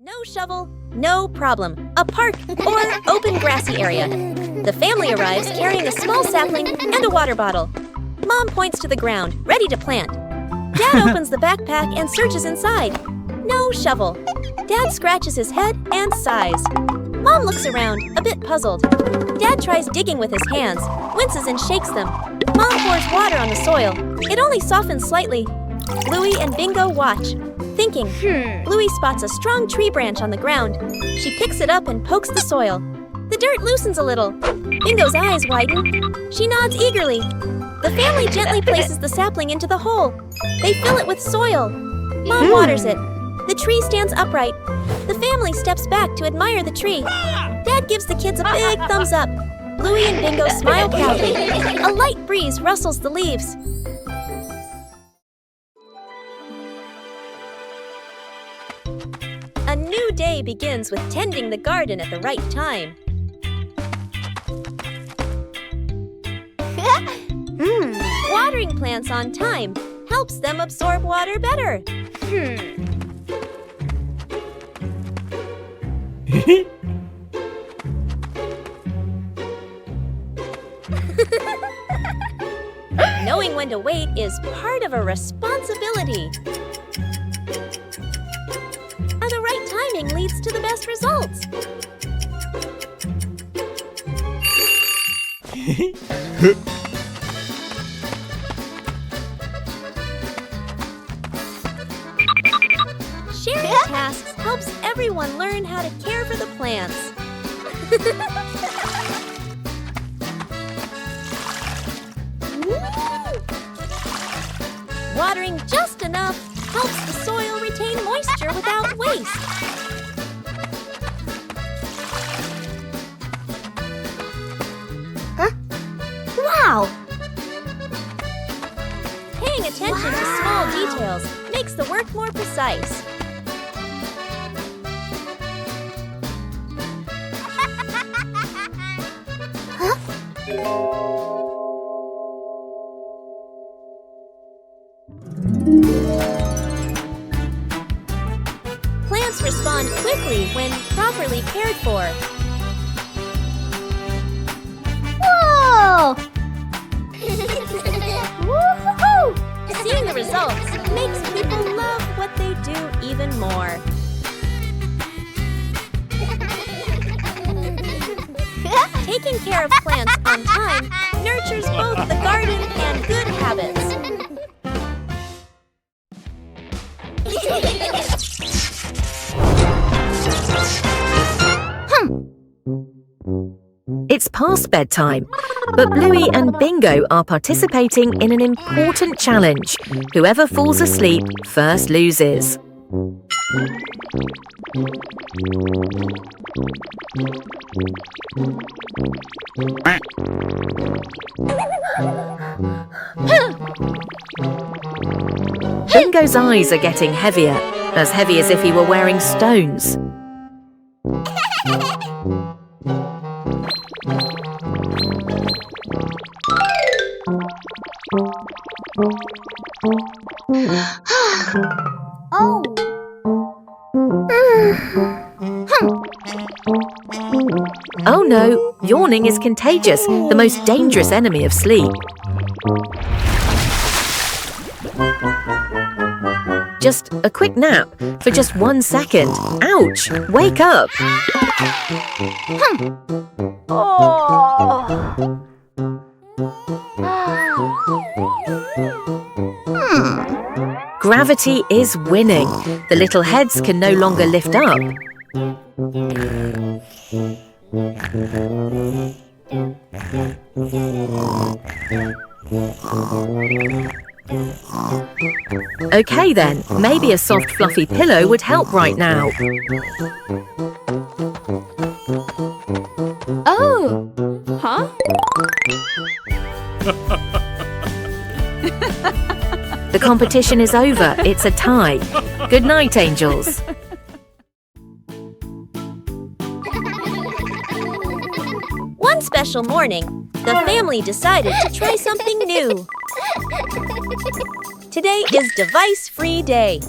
No shovel, no problem. A park or open grassy area. The family arrives carrying a small sapling and a water bottle. Mom points to the ground, ready to plant. Dad opens the backpack and searches inside. No shovel. Dad scratches his head and sighs. Mom looks around, a bit puzzled. Dad tries digging with his hands, winces and shakes them. Mom pours water on the soil. It only softens slightly. Bluey and Bingo watch, thinking. Bluey spots a strong tree branch on the ground. She picks it up and pokes the soil. The dirt loosens a little. Bingo's eyes widen. She nods eagerly. The family gently places the sapling into the hole. They fill it with soil. Mom waters it. The tree stands upright. The family steps back to admire the tree. Dad gives the kids a big thumbs up. Bluey and Bingo smile proudly. A light breeze rustles the leaves. A new day begins with tending the garden at the right time. Watering plants on time helps them absorb water better. Knowing when to wait is part of a responsibility. The right timing leads to the best results. Sharing tasks helps everyone learn how to care for the plants. Watering just enough helps the soil retain moisture without waste. Wow! Paying attention to small details makes the work more precise. Plants respond quickly when properly cared for. Whoa! Woo-hoo-hoo! Seeing the results makes people love what they do even more. Taking care of plants on time nurtures both the garden and good habits. It's past bedtime, but Bluey and Bingo are participating in an important challenge. Whoever falls asleep first loses. Bingo's eyes are getting heavier, as heavy as if he were wearing stones. Oh no, yawning is contagious, the most dangerous enemy of sleep. Just a quick nap for just 1 second. Ouch! Wake up! Gravity is winning. The little heads can no longer lift up. Okay then, maybe a soft fluffy pillow would help right now. Oh! Huh? The competition is over. It's a tie. Good night, angels. One special morning, the family decided to try something new. Today is device-free day.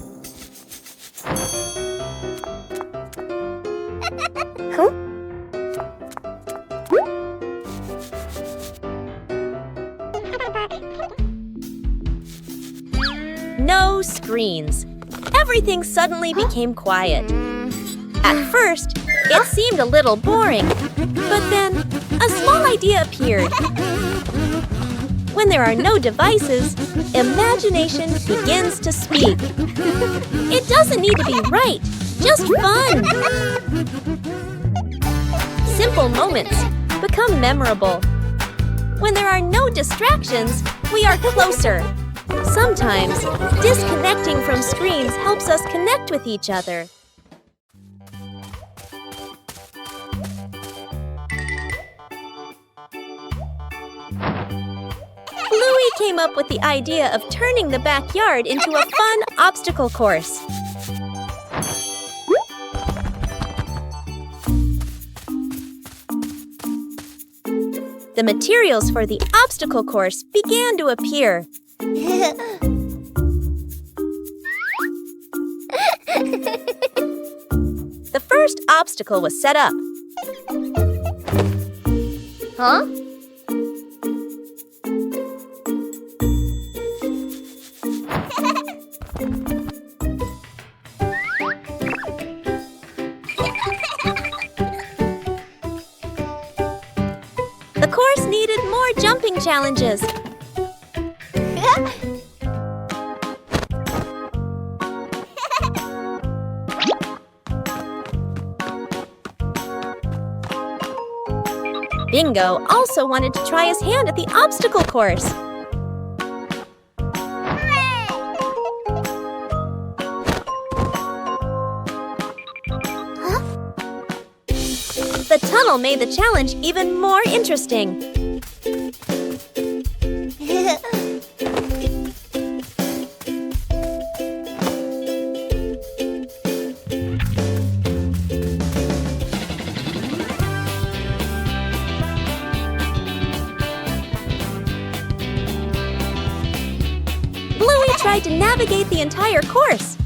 No screens. Everything suddenly became quiet. At first, it seemed a little boring, but then a small idea appeared. When there are no devices, imagination begins to speak. It doesn't need to be right, just fun. Simple moments become memorable. When there are no distractions, we are closer. Sometimes, disconnecting from screens helps us connect with each other. Bluey came up with the idea of turning the backyard into a fun obstacle course. The materials for the obstacle course began to appear. The first obstacle was set up. Huh? The course needed more jumping challenges. Bingo also wanted to try his hand at the obstacle course. The tunnel made the challenge even more interesting. Bluey tried to navigate the entire course.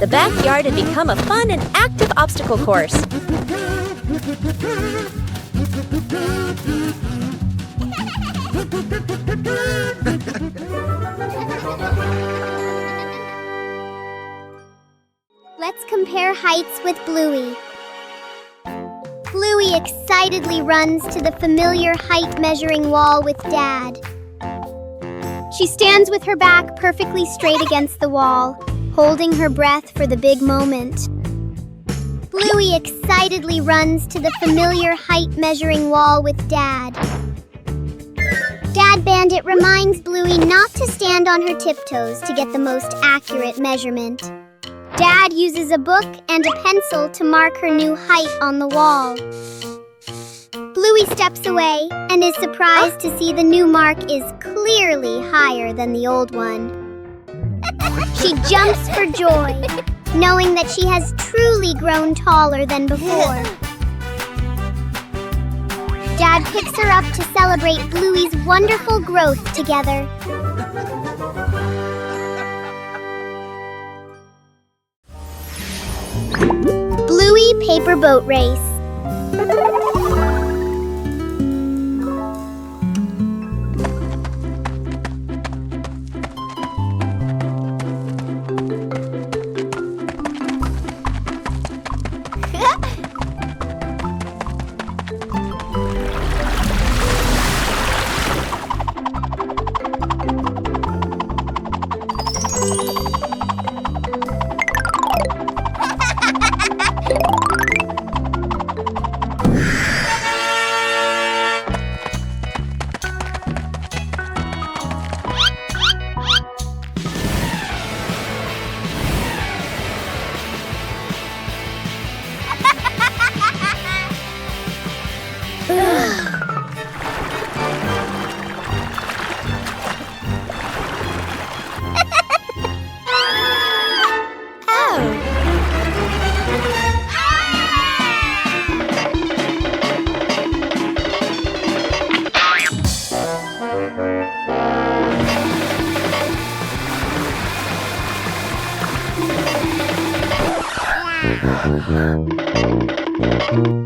The backyard had become a fun and active obstacle course. Let's compare heights with Bluey. Bluey excitedly runs to the familiar height measuring wall with Dad. She stands with her back perfectly straight against the wall, holding her breath for the big moment. Bluey excitedly runs to the familiar height measuring wall with Dad. Dad Bandit reminds Bluey not to stand on her tiptoes to get the most accurate measurement. Dad uses a book and a pencil to mark her new height on the wall. Bluey steps away and is surprised to see the new mark is clearly higher than the old one. She jumps for joy, knowing that she has truly grown taller than before. Dad picks her up to celebrate Bluey's wonderful growth together. Bluey Paper Boat Race.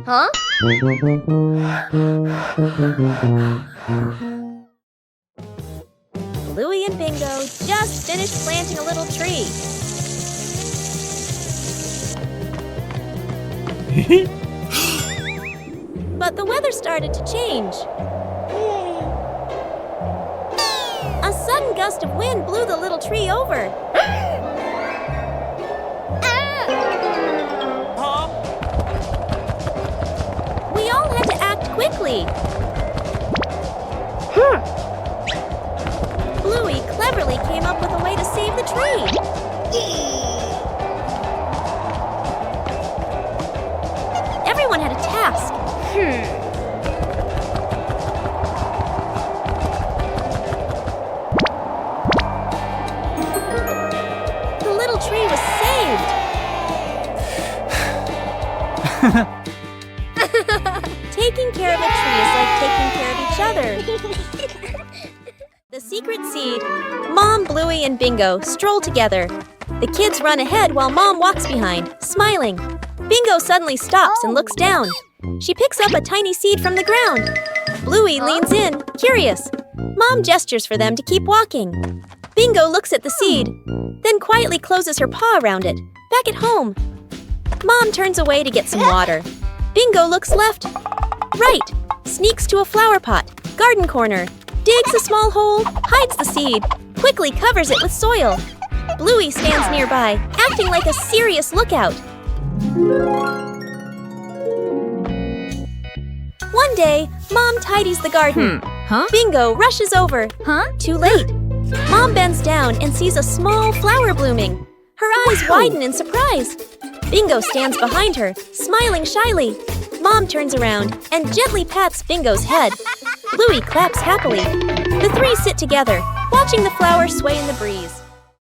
Huh? Bluey and Bingo just finished planting a little tree. But the weather started to change. A sudden gust of wind blew the little tree over. We all had to act quickly. Bluey cleverly came up with a way to save the tree. Everyone had a task. The little tree was saved. Taking care of a tree is like taking care of each other. The secret seed. Mom, Bluey, and Bingo stroll together. The kids run ahead while Mom walks behind, smiling. Bingo suddenly stops and looks down. She picks up a tiny seed from the ground. Bluey leans in, curious. Mom gestures for them to keep walking. Bingo looks at the seed, then quietly closes her paw around it. Back at home. Mom turns away to get some water. Bingo looks left, right, sneaks to a flower pot, garden corner, digs a small hole, hides the seed, quickly covers it with soil. Bluey stands nearby, acting like a serious lookout. One day, Mom tidies the garden. Bingo rushes over. Too late. Mom bends down and sees a small flower blooming. Her eyes widen in surprise. Bingo stands behind her, smiling shyly. Mom turns around and gently pats Bingo's head. Bluey claps happily. The three sit together, watching the flower sway in the breeze.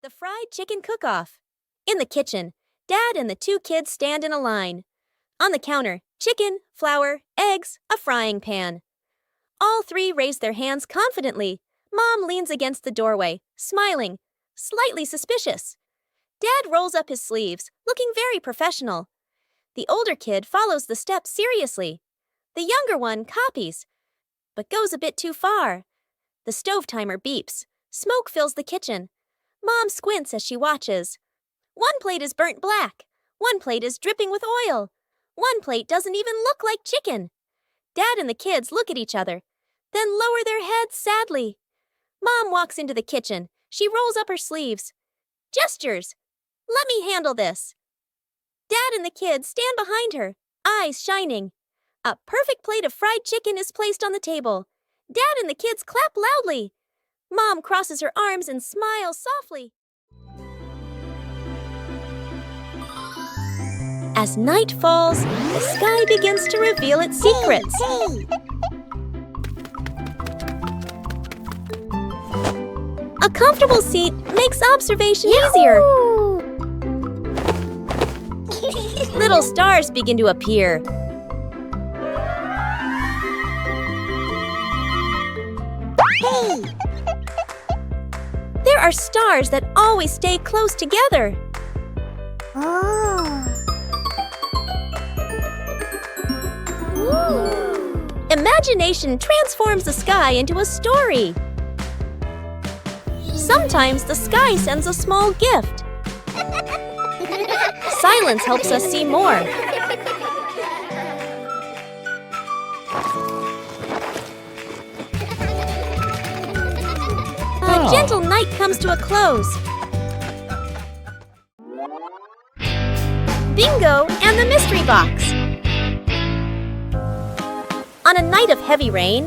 The fried chicken cook-off. In the kitchen, Dad and the two kids stand in a line. On the counter, chicken, flour, eggs, a frying pan. All three raise their hands confidently. Mom leans against the doorway, smiling, slightly suspicious. Dad rolls up his sleeves, looking very professional. The older kid follows the steps seriously. The younger one copies, but goes a bit too far. The stove timer beeps. Smoke fills the kitchen. Mom squints as she watches. One plate is burnt black. One plate is dripping with oil. One plate doesn't even look like chicken. Dad and the kids look at each other, then lower their heads sadly. Mom walks into the kitchen. She rolls up her sleeves. Gestures. Let me handle this. Dad and the kids stand behind her, eyes shining. A perfect plate of fried chicken is placed on the table. Dad and the kids clap loudly. Mom crosses her arms and smiles softly. As night falls, the sky begins to reveal its secrets. A comfortable seat makes observation easier. Little stars begin to appear. There are stars that always stay close together. Imagination transforms the sky into a story. Sometimes the sky sends a small gift. Silence helps us see more. A gentle night comes to a close. Bingo and the mystery box. On a night of heavy rain,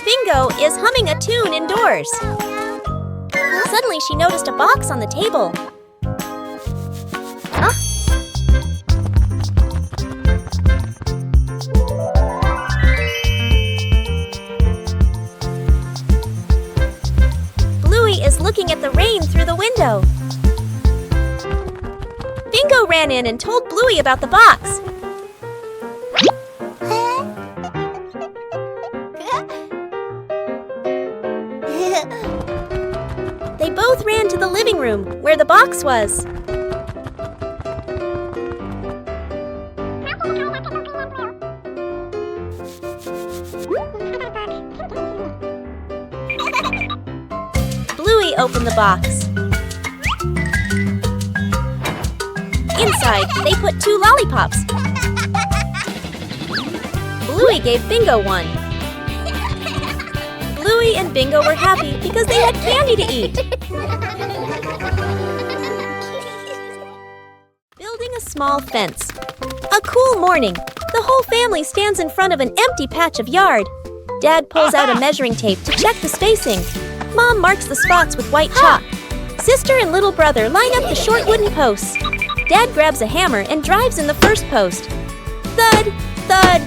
Bingo is humming a tune indoors. Suddenly, she noticed a box on the table. Bluey is looking at the rain through the window. Bingo ran in and told Bluey about the box. They both ran to the the living room, where the box was. Bluey opened the box. Inside, they put 2 lollipops. Bluey gave Bingo one. Bluey and Bingo were happy because they had candy to eat. Building a small fence. A cool morning. The whole family stands in front of an empty patch of yard. Dad pulls out a measuring tape to check the spacing. Mom marks the spots with white chalk. Sister and little brother line up the short wooden posts. Dad grabs a hammer and drives in the first post. Thud, thud.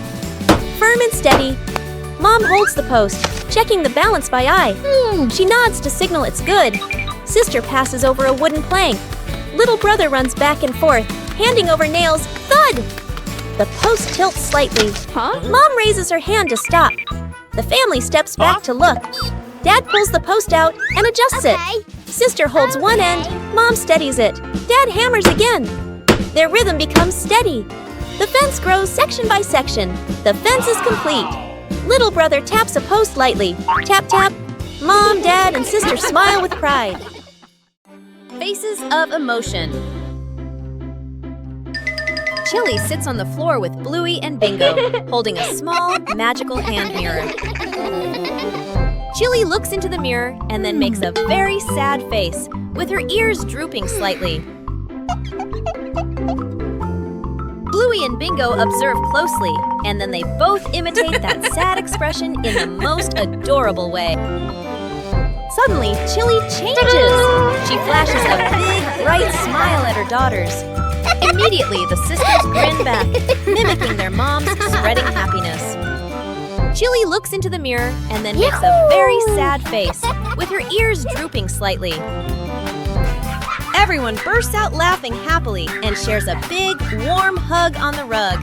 Firm and steady. Mom holds the post, checking the balance by eye. She nods to signal it's good. Sister passes over a wooden plank. Little brother runs back and forth, handing over nails. Thud! The post tilts slightly. Mom raises her hand to stop. The family steps back to look. Dad pulls the post out and adjusts it. Sister holds one end, Mom steadies it. Dad hammers again. Their rhythm becomes steady. The fence grows section by section. The fence is complete. Little brother taps a post lightly. Tap, tap. Mom, Dad, and Sister smile with pride. Faces of emotion. Chili sits on the floor with Bluey and Bingo, holding a small, magical hand mirror. Chili looks into the mirror and then makes a very sad face, with her ears drooping slightly. Bluey and Bingo observe closely, and then they both imitate that sad expression in the most adorable way. Suddenly, Chili changes. She flashes a big, bright smile at her daughters. Immediately, the sisters grin back, mimicking their mom's spreading happiness. Chili looks into the mirror and then makes a very sad face, with her ears drooping slightly. Everyone bursts out laughing happily and shares a big, warm hug on the rug.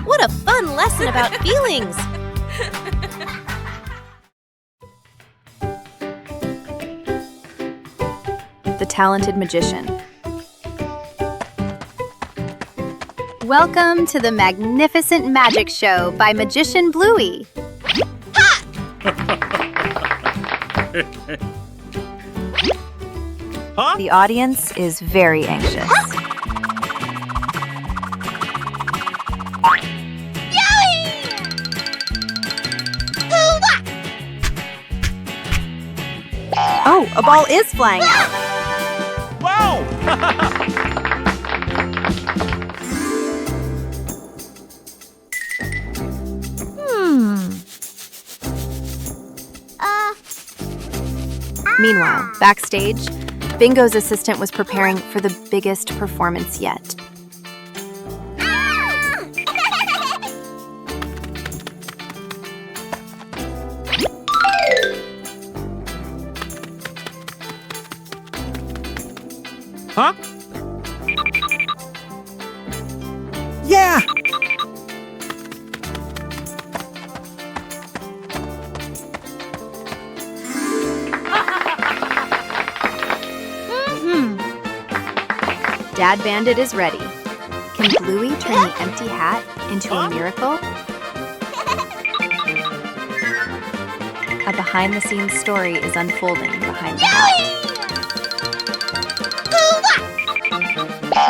What a fun lesson about feelings! The Talented Magician. Welcome to the Magnificent Magic Show by Magician Bluey. The audience is very anxious. Oh, a ball is flying out. Wow! Meanwhile, backstage, Bingo's assistant was preparing for the biggest performance yet. Huh? Yeah! Dad Bandit is ready. Can Bluey turn the empty hat into a miracle? A behind-the-scenes story is unfolding behind the hat.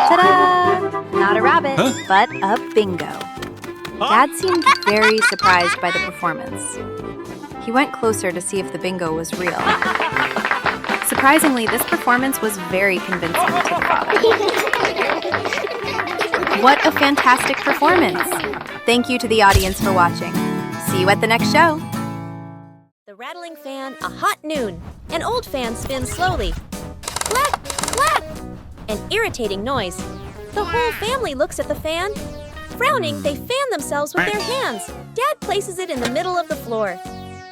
Ta-da! Not a rabbit, but a bingo. Dad seemed very surprised by the performance. He went closer to see if the bingo was real. Surprisingly, this performance was very convincing to the father. What a fantastic performance! Thank you to the audience for watching. See you at the next show. The rattling fan, a hot noon. An old fan spins slowly. Clap, clap! An irritating noise. The whole family looks at the fan. Frowning, they fan themselves with their hands. Dad places it in the middle of the floor.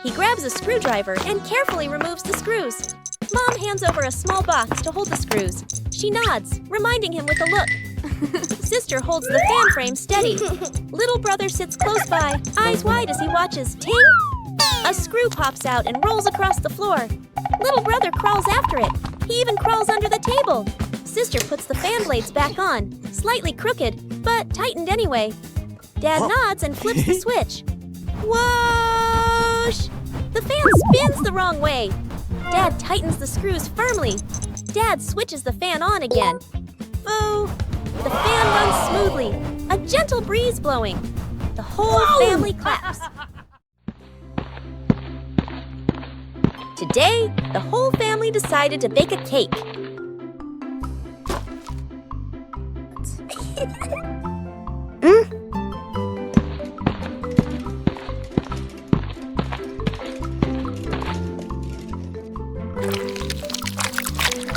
He grabs a screwdriver and carefully removes the screws. Mom hands over a small box to hold the screws. She nods, reminding him with a look. Sister holds the fan frame steady. Little brother sits close by, eyes wide as he watches. Ting! A screw pops out and rolls across the floor. Little brother crawls after it. He even crawls under the table. Sister puts the fan blades back on, slightly crooked, but tightened anyway. Dad nods and flips the switch. Whoosh! The fan spins the wrong way. Dad tightens the screws firmly. Dad switches the fan on again. Oh, the fan runs smoothly, a gentle breeze blowing. The whole family claps. Today, the whole family decided to bake a cake.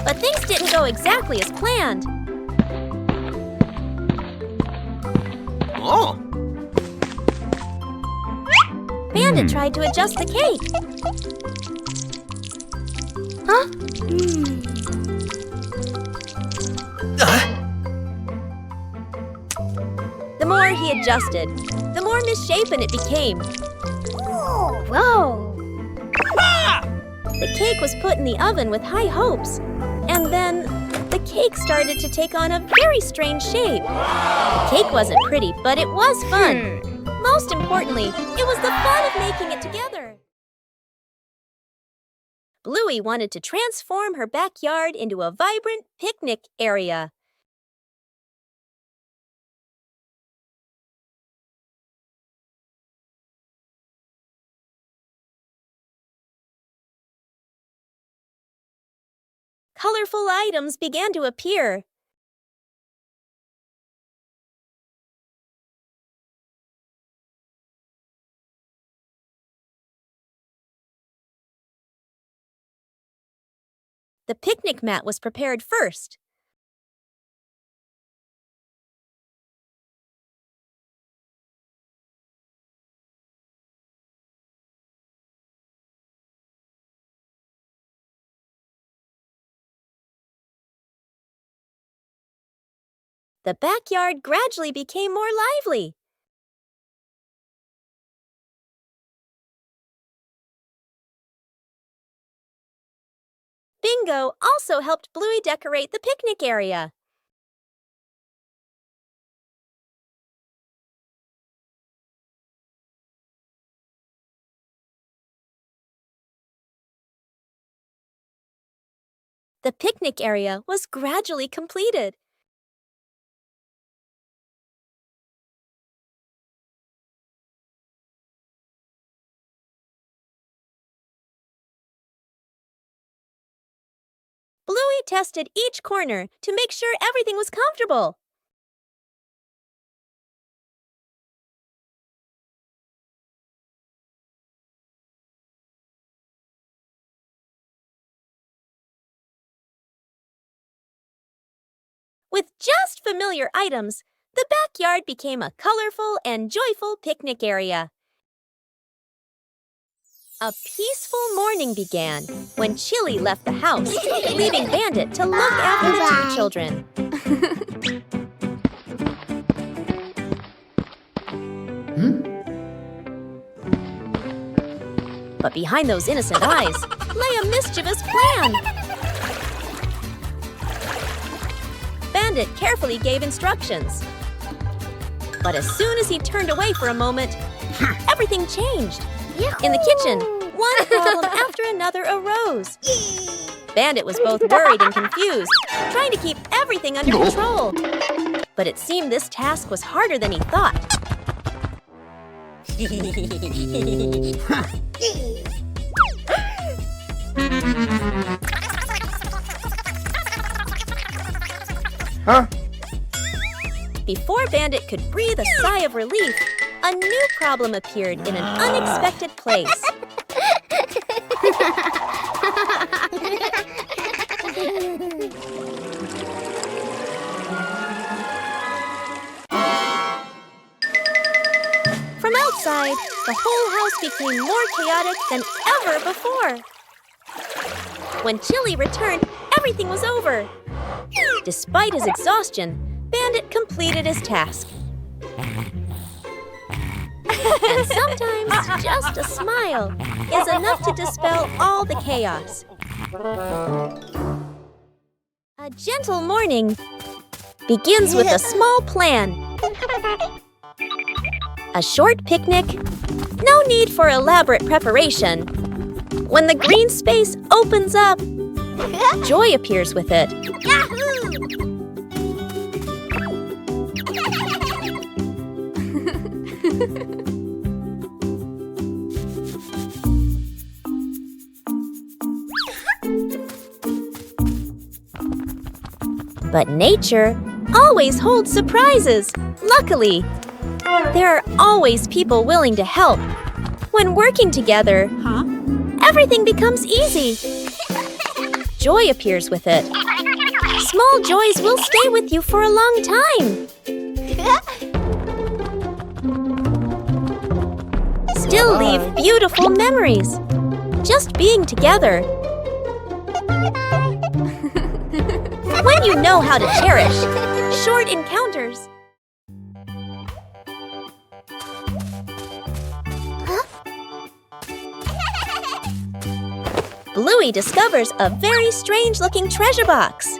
But things didn't go exactly as planned. Oh. Bandit tried to adjust the cake. The more he adjusted, the more misshapen it became. Whoa! The cake was put in the oven with high hopes. And then the cake started to take on a very strange shape. The cake wasn't pretty, but it was fun. Most importantly, it was the fun of making it together. Bluey wanted to transform her backyard into a vibrant picnic area. Colorful items began to appear. The picnic mat was prepared first. The backyard gradually became more lively. Bingo also helped Bluey decorate the picnic area. The picnic area was gradually completed. Bluey tested each corner to make sure everything was comfortable. With just familiar items, the backyard became a colorful and joyful picnic area. A peaceful morning began when Chili left the house, leaving Bandit to look after the two children. But behind those innocent eyes lay a mischievous plan. Bandit carefully gave instructions. But as soon as he turned away for a moment, everything changed. In the kitchen, one problem after another arose. Bandit was both worried and confused, trying to keep everything under control. But it seemed this task was harder than he thought. Before Bandit could breathe a sigh of relief, a new problem appeared in an unexpected place. From outside, the whole house became more chaotic than ever before. When Chili returned, everything was over. Despite his exhaustion, Bandit completed his task. And sometimes just a smile is enough to dispel all the chaos. A gentle morning begins with a small plan. A short picnic, no need for elaborate preparation. When the green space opens up, joy appears with it. But nature always holds surprises. Luckily, there are always people willing to help. When working together, everything becomes easy. Joy appears with it. Small joys will stay with you for a long time. Still leave beautiful memories. Just being together. When you know how to cherish short encounters. Bluey discovers a very strange-looking treasure box.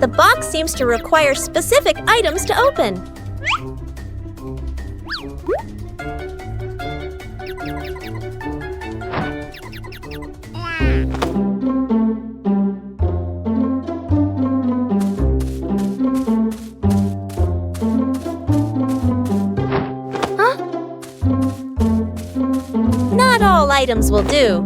The box seems to require specific items to open. Not all items will do.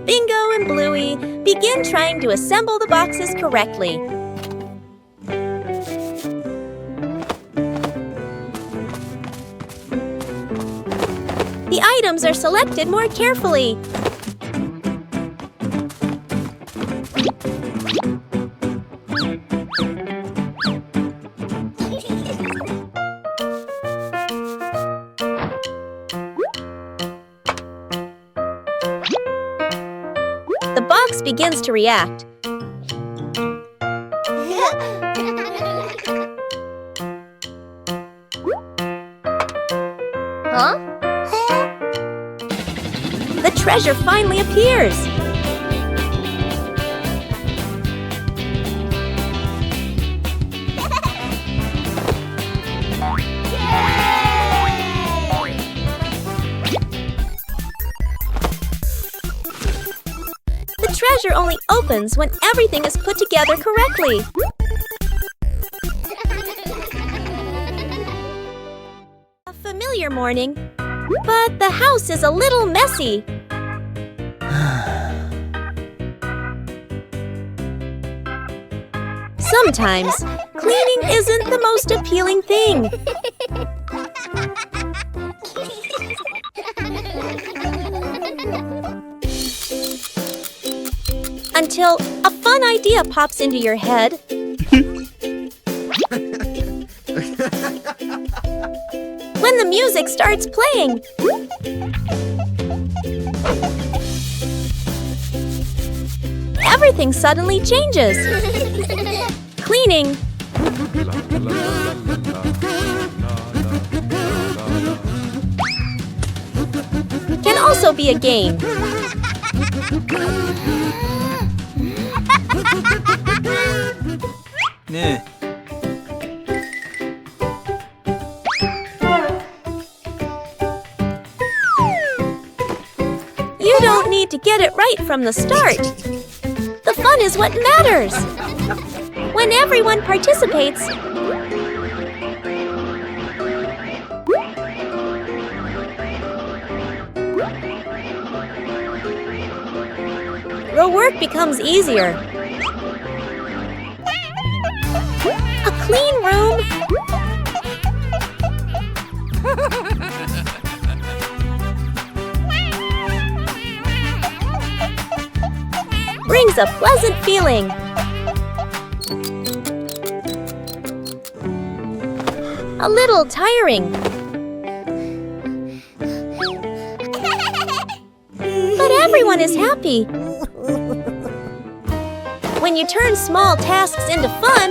Bingo and Bluey begin trying to assemble the boxes correctly. The items are selected more carefully. The box begins to react. The treasure finally appears. The treasure only opens when everything is put together correctly. A familiar morning, but the house is a little messy. Sometimes, cleaning isn't the most appealing thing. Until a fun idea pops into your head. When the music starts playing. Everything suddenly changes. Cleaning can also be a game. 네. You don't need to get it right from the start. The fun is what matters. When everyone participates, the work becomes easier. A clean room brings a pleasant feeling. A little tiring. But everyone is happy. When you turn small tasks into fun,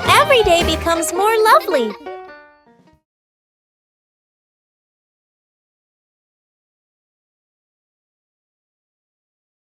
every day becomes more lovely.